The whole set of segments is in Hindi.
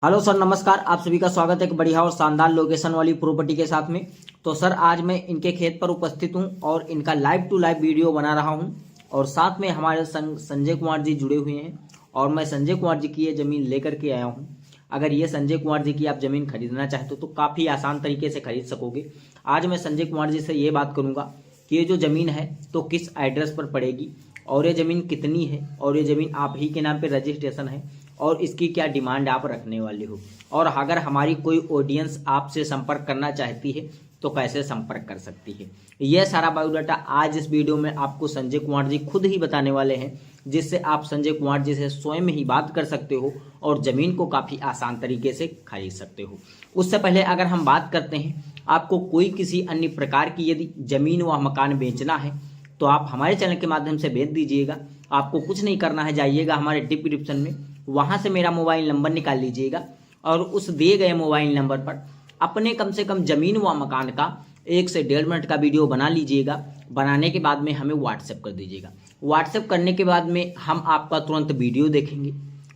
हेलो सर, नमस्कार। आप सभी का स्वागत है एक बढ़िया और शानदार लोकेशन वाली प्रॉपर्टी के साथ में। तो सर, आज मैं इनके खेत पर उपस्थित हूं और इनका लाइव टू लाइव वीडियो बना रहा हूं और साथ में हमारे संग संजय कुमार जी जुड़े हुए हैं और मैं संजय कुमार जी की ये ज़मीन लेकर के आया हूं। अगर ये संजय कुमार जी की आप ज़मीन खरीदना चाहते हो तो काफ़ी आसान तरीके से खरीद सकोगे। आज मैं संजय कुमार जी से ये बात करूँगा कि ये जो ज़मीन है तो किस एड्रेस पर पड़ेगी और ये ज़मीन कितनी है और ये ज़मीन आप ही के नाम पे रजिस्ट्रेशन है और इसकी क्या डिमांड आप रखने वाले हो, और अगर हमारी कोई ऑडियंस आपसे संपर्क करना चाहती है तो कैसे संपर्क कर सकती है। यह सारा बायोडाटा आज इस वीडियो में आपको संजय कुमार जी खुद ही बताने वाले हैं, जिससे आप संजय कुमार जी से स्वयं ही बात कर सकते हो और ज़मीन को काफ़ी आसान तरीके से खरीद सकते हो। उससे पहले अगर हम बात करते हैं, आपको कोई किसी अन्य प्रकार की यदि ज़मीन व मकान बेचना है तो आप हमारे चैनल के माध्यम से भेज दीजिएगा। आपको कुछ नहीं करना है, जाइएगा हमारे डिस्क्रिप्शन में, वहां से मेरा मोबाइल नंबर निकाल लीजिएगा और उस दिए गए मोबाइल नंबर पर अपने कम से कम ज़मीन व मकान का 1 से 1.5 मिनट का वीडियो बना लीजिएगा। बनाने के बाद में हमें व्हाट्सएप कर दीजिएगा। व्हाट्सएप करने के बाद में हम आपका तुरंत वीडियो देखेंगे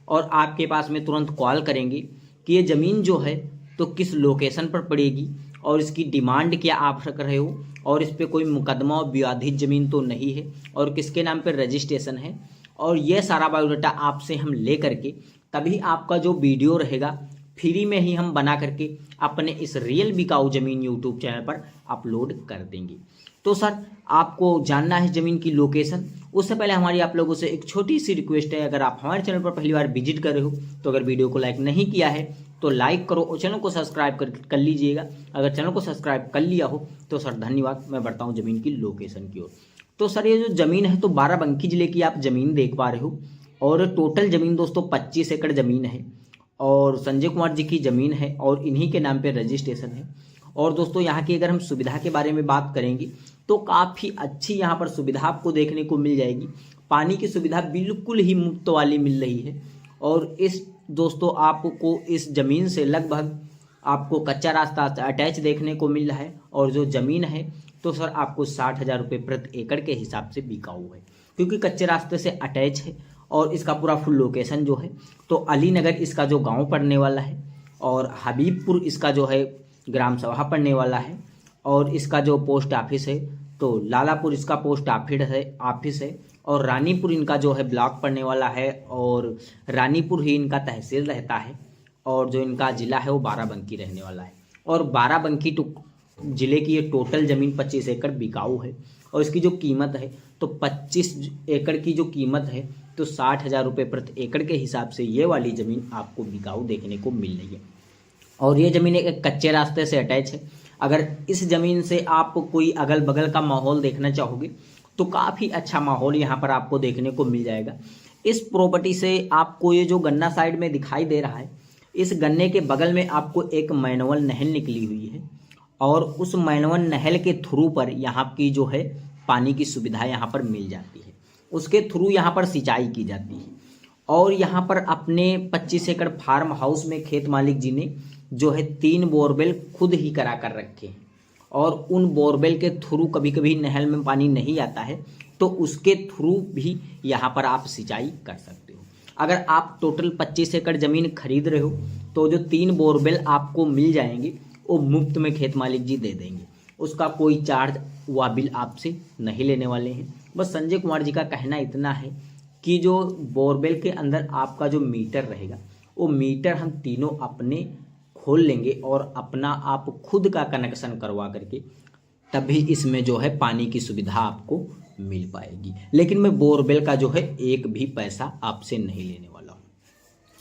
और आपके पास में तुरंत कॉल करेंगे कि ये ज़मीन जो है तो किस लोकेशन पर पड़ेगी और इसकी डिमांड क्या आप रख रहे हो और इस पर कोई मुकदमा और विवादित ज़मीन तो नहीं है और किसके नाम पर रजिस्ट्रेशन है, और ये सारा बायोडाटा आपसे हम ले करके तभी आपका जो वीडियो रहेगा फ्री में ही हम बना करके अपने इस रियल बिकाऊ ज़मीन यूट्यूब चैनल पर अपलोड कर देंगे। तो सर, आपको जानना है ज़मीन की लोकेशन। उससे पहले हमारी आप लोगों से एक छोटी सी रिक्वेस्ट है, अगर आप हमारे चैनल पर पहली बार विजिट कर रहे हो तो अगर वीडियो को लाइक नहीं किया है तो लाइक करो और चैनल को सब्सक्राइब कर लीजिएगा। अगर चैनल को सब्सक्राइब कर लिया हो तो सर धन्यवाद। मैं बढ़ता हूँ ज़मीन की लोकेशन की ओर। तो सर, ये जो ज़मीन है तो बाराबंकी जिले की आप ज़मीन देख पा रहे हो और टोटल ज़मीन दोस्तों 25 एकड़ ज़मीन है और संजय कुमार जी की ज़मीन है और इन्हीं के नाम पे रजिस्ट्रेशन है। और दोस्तों, यहाँ की अगर हम सुविधा के बारे में बात करेंगे तो काफ़ी अच्छी यहाँ पर सुविधा आपको देखने को मिल जाएगी। पानी की सुविधा बिल्कुल ही मुफ्त वाली मिल रही है और इस दोस्तों आपको इस ज़मीन से लगभग आपको कच्चा रास्ता अटैच देखने को मिल रहा है और जो ज़मीन है तो सर आपको 60,000 रुपये प्रति एकड़ के हिसाब से बिकाऊ है, क्योंकि कच्चे रास्ते से अटैच है और इसका पूरा फुल लोकेशन जो है तो अली नगर इसका जो गांव पड़ने वाला है और हबीबपुर इसका जो है ग्राम सभा पड़ने वाला है और इसका जो पोस्ट ऑफिस है तो लालापुर इसका पोस्ट ऑफिस है और रानीपुर इनका जो है ब्लॉक पड़ने वाला है और रानीपुर ही इनका तहसील रहता है और जो इनका ज़िला है वो बाराबंकी रहने वाला है। और बाराबंकी जिले की ये टोटल ज़मीन 25 एकड़ बिकाऊ है और इसकी जो कीमत है तो 25 एकड़ की जो कीमत है तो 60,000 रुपये प्रति एकड़ के हिसाब से ये वाली ज़मीन आपको बिकाऊ देखने को मिल रही है। और ये ज़मीन एक कच्चे रास्ते से अटैच है। अगर इस ज़मीन से आप कोई अगल बगल का माहौल देखना चाहोगे तो काफ़ी अच्छा माहौल यहाँ पर आपको देखने को मिल जाएगा। इस प्रॉपर्टी से आपको ये जो गन्ना साइड में दिखाई दे रहा है, इस गन्ने के बगल में आपको एक मैनुअल नहर निकली हुई है और उस मैनुअल नहर के थ्रू पर यहाँ की जो है पानी की सुविधा यहाँ पर मिल जाती है। उसके थ्रू यहाँ पर सिंचाई की जाती है और यहाँ पर अपने 25 एकड़ फार्म हाउस में खेत मालिक जी ने जो है 3 बोरवेल खुद ही करा कर रखे हैं और उन बोरवेल के थ्रू कभी कभी नहर में पानी नहीं आता है तो उसके थ्रू भी यहाँ पर आप सिंचाई कर सकते हो। अगर आप टोटल 25 एकड़ ज़मीन खरीद रहे हो तो जो 3 बोरवेल आपको मिल जाएंगे वो मुफ्त में खेत मालिक जी दे देंगे। उसका कोई चार्ज व बिल आपसे नहीं लेने वाले हैं। बस संजय कुमार जी का कहना इतना है कि जो बोरवेल के अंदर आपका जो मीटर रहेगा वो मीटर हम तीनों अपने खोल लेंगे और अपना आप खुद का कनेक्शन करवा करके तभी इसमें जो है पानी की सुविधा आपको मिल पाएगी। लेकिन मैं बोरवेल का जो है एक भी पैसा आपसे नहीं लेने वाला हूँ।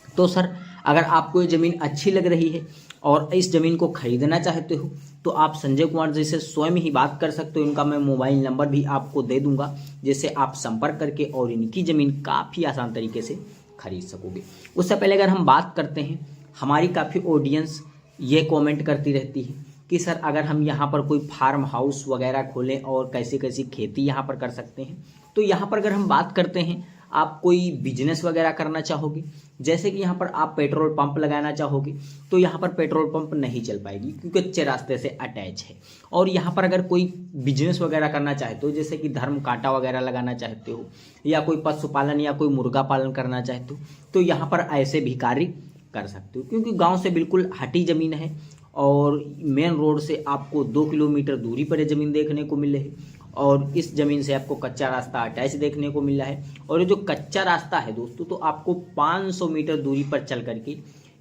तो सर, अगर आपको ये ज़मीन अच्छी लग रही है और इस ज़मीन को खरीदना चाहते हो तो आप संजय कुमार जी से स्वयं ही बात कर सकते हो। इनका मैं मोबाइल नंबर भी आपको दे दूंगा, जिससे आप संपर्क करके और इनकी ज़मीन काफ़ी आसान तरीके से खरीद सकोगे। उससे पहले अगर हम बात करते हैं, हमारी काफ़ी ऑडियंस ये कमेंट करती रहती है कि सर अगर हम यहाँ पर कोई फार्म हाउस वगैरह खोलें और कैसी कैसी खेती यहाँ पर कर सकते हैं। तो यहाँ पर अगर हम बात करते हैं, आप कोई बिजनेस वगैरह करना चाहोगे, जैसे कि यहाँ पर आप पेट्रोल पंप लगाना चाहोगे तो यहाँ पर पेट्रोल पंप नहीं चल पाएगी क्योंकि कच्चे रास्ते से अटैच है। और यहाँ पर अगर कोई बिजनेस वगैरह करना चाहते हो, जैसे कि धर्म कांटा वगैरह लगाना चाहते हो या कोई पशुपालन या कोई मुर्गा पालन करना चाहते हो, तो यहाँ पर ऐसे भी कार्य कर सकते हो, क्योंकि गांव से बिल्कुल हटी ज़मीन है और मेन रोड से आपको 2 किलोमीटर दूरी पर ये ज़मीन देखने को मिल रही है। और इस ज़मीन से आपको कच्चा रास्ता अटैच देखने को मिल रहा है। और ये जो कच्चा रास्ता है दोस्तों, तो आपको 500 मीटर दूरी पर चल करके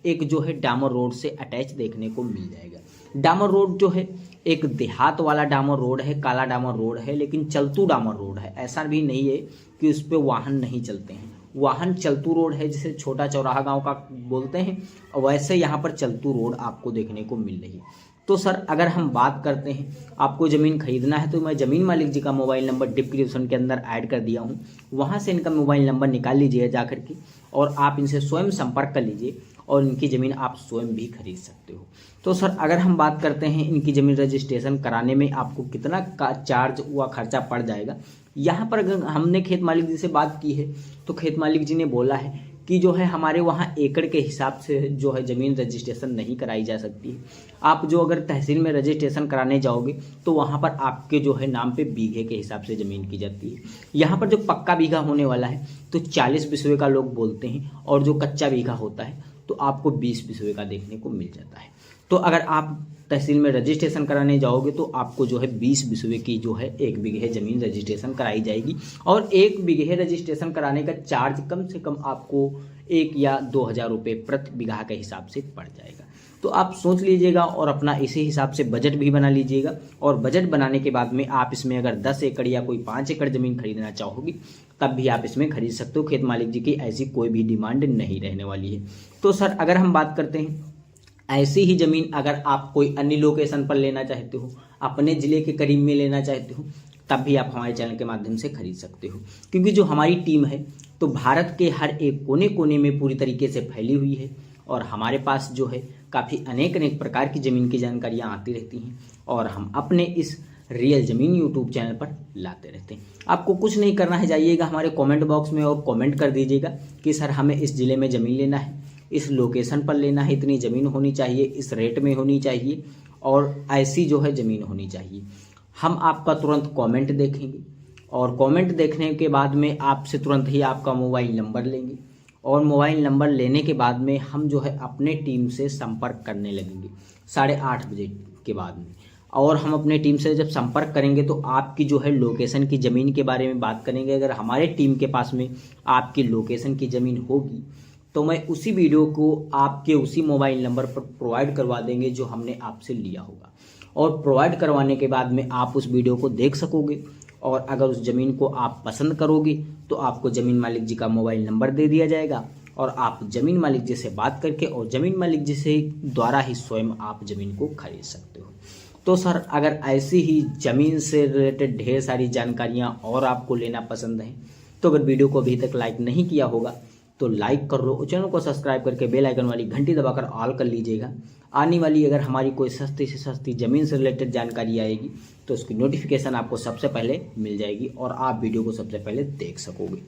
एक जो है डामर रोड से अटैच देखने को मिल जाएगा। डामर रोड जो है एक देहात वाला डामर रोड है, काला डामर रोड है, लेकिन चलतू डामर रोड है। ऐसा भी नहीं है कि उस पर वाहन नहीं चलते हैं, वाहन चलतू रोड है, जिसे छोटा चौराहा गांव का बोलते हैं, वैसे यहाँ पर चलतू रोड आपको देखने को मिल रही है। तो सर अगर हम बात करते हैं, आपको ज़मीन खरीदना है तो मैं ज़मीन मालिक जी का मोबाइल नंबर डिस्क्रिप्शन के अंदर ऐड कर दिया हूँ, वहाँ से इनका मोबाइल नंबर निकाल लीजिए जा करके और आप इनसे स्वयं संपर्क कर लीजिए और इनकी ज़मीन आप स्वयं भी खरीद सकते हो। तो सर अगर हम बात करते हैं इनकी ज़मीन रजिस्ट्रेशन कराने में आपको कितना का चार्ज हुआ खर्चा पड़ जाएगा, यहाँ पर अगर हमने खेत मालिक जी से बात की है तो खेत मालिक जी ने बोला है कि जो है हमारे वहाँ एकड़ के हिसाब से जो है ज़मीन रजिस्ट्रेशन नहीं कराई जा सकती है। आप जो अगर तहसील में रजिस्ट्रेशन कराने जाओगे तो वहाँ पर आपके जो है नाम पे बीघे के हिसाब से ज़मीन की जाती है। यहाँ पर जो पक्का बीघा होने वाला है तो 40 बिस्वे का लोग बोलते हैं, और जो कच्चा बीघा होता है तो आपको 20 बिस्वे का देखने को मिल जाता है। तो अगर आप तहसील में रजिस्ट्रेशन कराने जाओगे तो आपको जो है 20 बिस्वे की जो है 1 बीघे ज़मीन रजिस्ट्रेशन कराई जाएगी, और 1 बीघे रजिस्ट्रेशन कराने का चार्ज कम से कम आपको 1 या 2,000 रुपये प्रति बीघा के हिसाब से पड़ जाएगा। तो आप सोच लीजिएगा और अपना इसी हिसाब से बजट भी बना लीजिएगा, और बजट बनाने के बाद में आप इसमें अगर 10 एकड़ या कोई 5 एकड़ ज़मीन खरीदना चाहोगी तब भी आप इसमें खरीद सकते हो। खेत मालिक जी की ऐसी कोई भी डिमांड नहीं रहने वाली है। तो सर अगर हम बात करते हैं ऐसी ही ज़मीन अगर आप कोई अन्य लोकेशन पर लेना चाहते हो, अपने ज़िले के करीब में लेना चाहते हो, तब भी आप हमारे चैनल के माध्यम से खरीद सकते हो, क्योंकि जो हमारी टीम है तो भारत के हर एक कोने कोने में पूरी तरीके से फैली हुई है, और हमारे पास जो है काफ़ी अनेक प्रकार की ज़मीन की जानकारियाँ आती रहती हैं, और हम अपने इस रियल ज़मीन यूट्यूब चैनल पर लाते रहते हैं। आपको कुछ नहीं करना है, जाइएगा हमारे कमेंट बॉक्स में और कमेंट कर दीजिएगा कि सर हमें इस ज़िले में ज़मीन लेना है, इस लोकेशन पर लेना है, इतनी ज़मीन होनी चाहिए, इस रेट में होनी चाहिए, और ऐसी जो है ज़मीन होनी चाहिए। हम आपका तुरंत कमेंट देखेंगे, और कमेंट देखने के बाद में आपसे तुरंत ही आपका मोबाइल नंबर लेंगे, और मोबाइल नंबर लेने के बाद में हम जो है अपने टीम से संपर्क करने लगेंगे 8:30 बजे के बाद में। और हम अपने टीम से जब संपर्क करेंगे तो आपकी जो है लोकेशन की ज़मीन के बारे में बात करेंगे। अगर हमारे टीम के पास में आपकी लोकेशन की ज़मीन होगी तो मैं उसी वीडियो को आपके उसी मोबाइल नंबर पर प्रोवाइड करवा देंगे जो हमने आपसे लिया होगा, और प्रोवाइड करवाने के बाद में आप उस वीडियो को देख सकोगे, और अगर उस ज़मीन को आप पसंद करोगे तो आपको ज़मीन मालिक जी का मोबाइल नंबर दे दिया जाएगा, और आप ज़मीन मालिक जी से बात करके और ज़मीन मालिक जी से द्वारा ही स्वयं आप ज़मीन को खरीद सकते हो। तो सर अगर ऐसी ही ज़मीन से रिलेटेड ढेर सारी जानकारियाँ और आपको लेना पसंद है तो अगर वीडियो को अभी तक लाइक नहीं किया होगा तो लाइक कर लो, और चैनल को सब्सक्राइब करके बेल आइकन वाली घंटी दबाकर ऑल कर लीजिएगा। आने वाली अगर हमारी कोई सस्ती से सस्ती ज़मीन से रिलेटेड जानकारी आएगी तो उसकी नोटिफिकेशन आपको सबसे पहले मिल जाएगी, और आप वीडियो को सबसे पहले देख सकोगे।